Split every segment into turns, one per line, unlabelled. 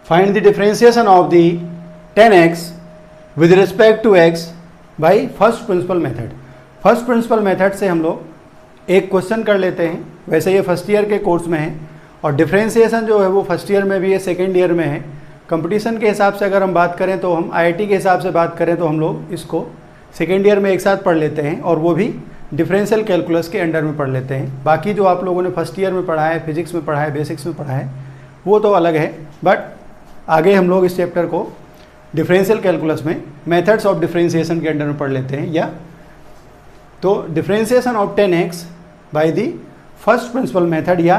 Find the differentiation of the 10x with respect to x by first principle method. First principle method से हम लोग एक question कर लेते हैं। वैसे ये फर्स्ट ईयर के कोर्स में है और डिफरेंशिएशन जो है वो फर्स्ट ईयर में भी है, सेकेंड ईयर में है। कंपटीशन के हिसाब से अगर हम बात करें तो हम आईआईटी के हिसाब से बात करें तो हम लोग इसको सेकेंड ईयर में एक साथ पढ़ लेते हैं और वो भी डिफरेंशियल कैलकुलस के अंडर में पढ़ लेते हैं। बाकी जो आप लोगों ने फर्स्ट ईयर में पढ़ा है, फिजिक्स में पढ़ा है, बेसिक्स में पढ़ा है, वो तो अलग है। बट आगे हम लोग इस चैप्टर को डिफरेंशियल कैलकुलस में मेथड्स ऑफ डिफरेंशिएशन के अंडर में पढ़ लेते हैं। या तो differentiation of 10x by the first principle method या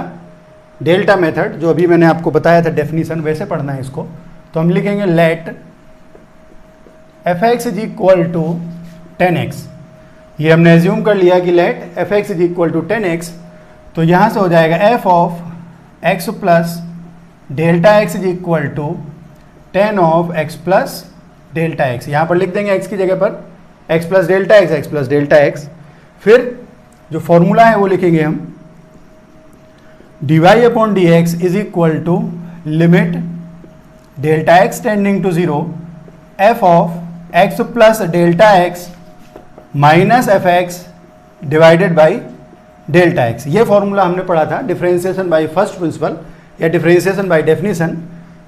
डेल्टा मेथड, जो अभी मैंने आपको बताया था डेफिनीशन, वैसे पढ़ना है इसको। तो हम लिखेंगे let fx is equal to 10x। ये हमने एज्यूम कर लिया कि let fx is equal to 10x। तो यहाँ से हो जाएगा f of x plus delta x is equal to 10 of x plus delta x। यहाँ पर लिख देंगे x की जगह पर x plus delta x, x plus delta x। फिर जो फॉर्मूला है वो लिखेंगे हम dy upon dx is equal to limit delta x tending to 0 f of x plus delta x minus fx divided by delta x। ये formula हमने पढ़ा था डिफरेंशिएशन बाय फर्स्ट प्रिंसिपल या डिफरेंशिएशन बाय डेफिनीशन।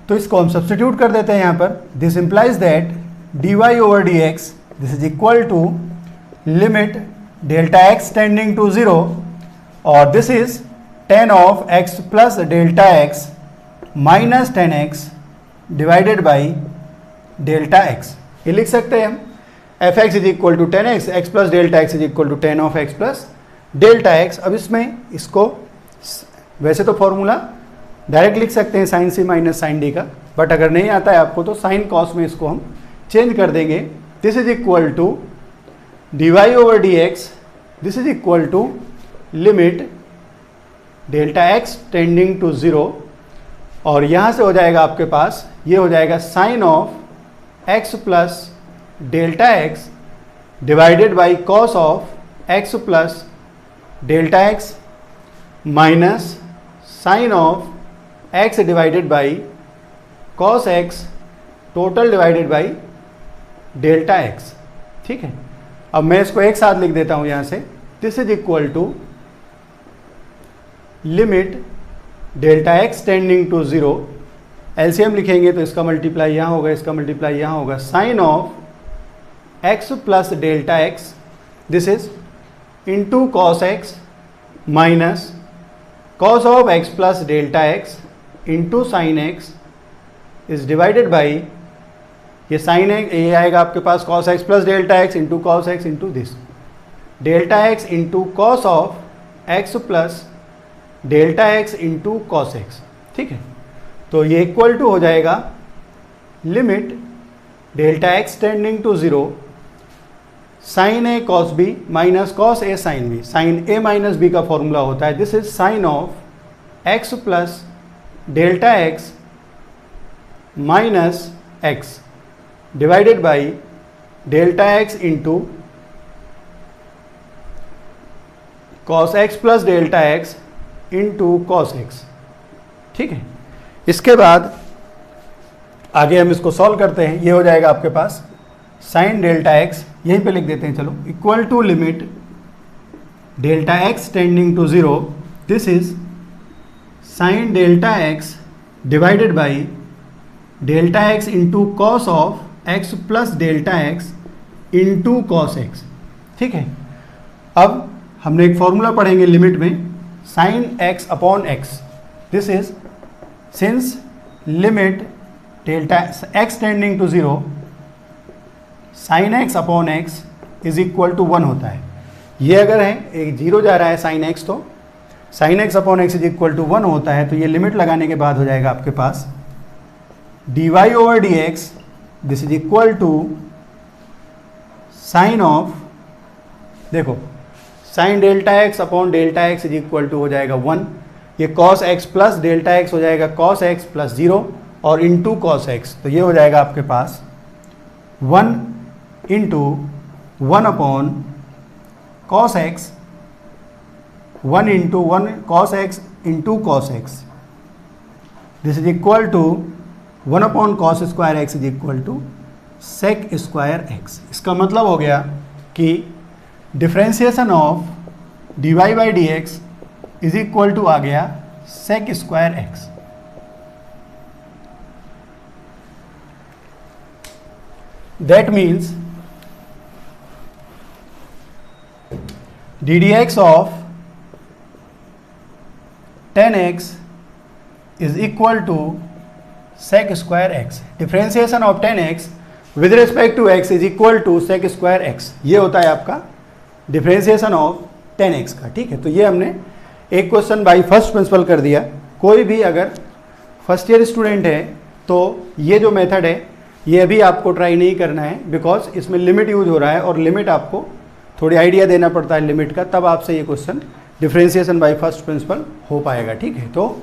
तो इसको हम substitute कर देते हैं यहाँ पर। This implies that dy over dx this is equal to limit delta x tending to 0 और this is 10 of x plus delta x minus 10x divided by delta x। ये लिख सकते हैं हम fx is equal to 10x, x plus delta x is equal to 10 of x plus delta x। अब इसमें इसको वैसे तो फॉर्मूला डायरेक्ट लिख सकते हैं साइन सी माइनस साइन डी का, बट अगर नहीं आता है आपको तो साइन कॉस में इसको हम चेंज कर देंगे। This is equal to dy over dx this is equal to limit delta x tending to 0 और यहाँ से हो जाएगा आपके पास, ये हो जाएगा sine of x plus delta x divided by cos of x plus delta x minus sine of x divided by cos x total divided by delta x। ठीक है, अब मैं इसको एक साथ लिख देता हूं यहां से। This is equal to limit delta x tending to 0, LCM लिखेंगे तो इसका मल्टीप्लाई यहां होगा, इसका मल्टीप्लाई यहां होगा, sine of x plus delta x this is into cos x minus cos of x plus delta x into sine x is divided by, ये sine x ये आएगा आपके पास cos x plus delta x into cos x into this delta x into cos of x plus delta x into cos x। ठीक है, तो ये equal to हो जाएगा limit delta x tending to 0 sign A cos B minus cos A sine B. Sign A minus B का formula होता है this is sign of x plus delta x minus x divided by delta x into cos x plus delta x into cos x। ठीक है, इसके बाद आगे हम इसको सॉल्व करते हैं। ये हो जाएगा आपके पास साइन डेल्टा x, यहीं पे लिख देते हैं चलो, equal to limit delta x tending to 0 this is sine delta x divided by delta x into cos of x plus delta x into cos x। ठीक है, अब हमने एक फॉर्मूला पढ़ेंगे लिमिट में, sine x upon x this is since limit delta x tending to 0 sine x upon x is equal to 1 होता है। ये अगर है एक जीरो जा रहा है साइन x, तो sine x upon x is equal to 1 होता है। तो ये लिमिट लगाने के बाद हो जाएगा आपके पास dy over dx this is equal to sine of, देखो sine delta x upon delta x is equal to हो जाएगा 1, ये cos x plus delta x हो जाएगा कॉस x प्लस 0 और इंटू कॉस x। तो ये हो जाएगा आपके पास 1 into 1 upon cos x, 1 into 1 cos x into cos x this is equal to 1/cos² x is equal to sec² x। इसका मतलब हो गया कि differentiation of dy by D X is equal to आ गया sec² x। That means ddx of tan x is equal to sec² x। Differentiation of tan x with respect to x is equal to sec² x। ये होता है आपका differentiation of tan x का। ठीक है, तो ये हमने एक क्वेश्चन बाई फर्स्ट प्रिंसिपल कर दिया। कोई भी अगर फर्स्ट ईयर स्टूडेंट है तो ये जो मेथड है ये अभी आपको ट्राई नहीं करना है, बिकॉज इसमें लिमिट यूज हो रहा है और लिमिट आपको थोड़ी आइडिया देना पड़ता है लिमिट का, तब आपसे ये question differentiation by first principal हो पाएगा। ठीक है, तो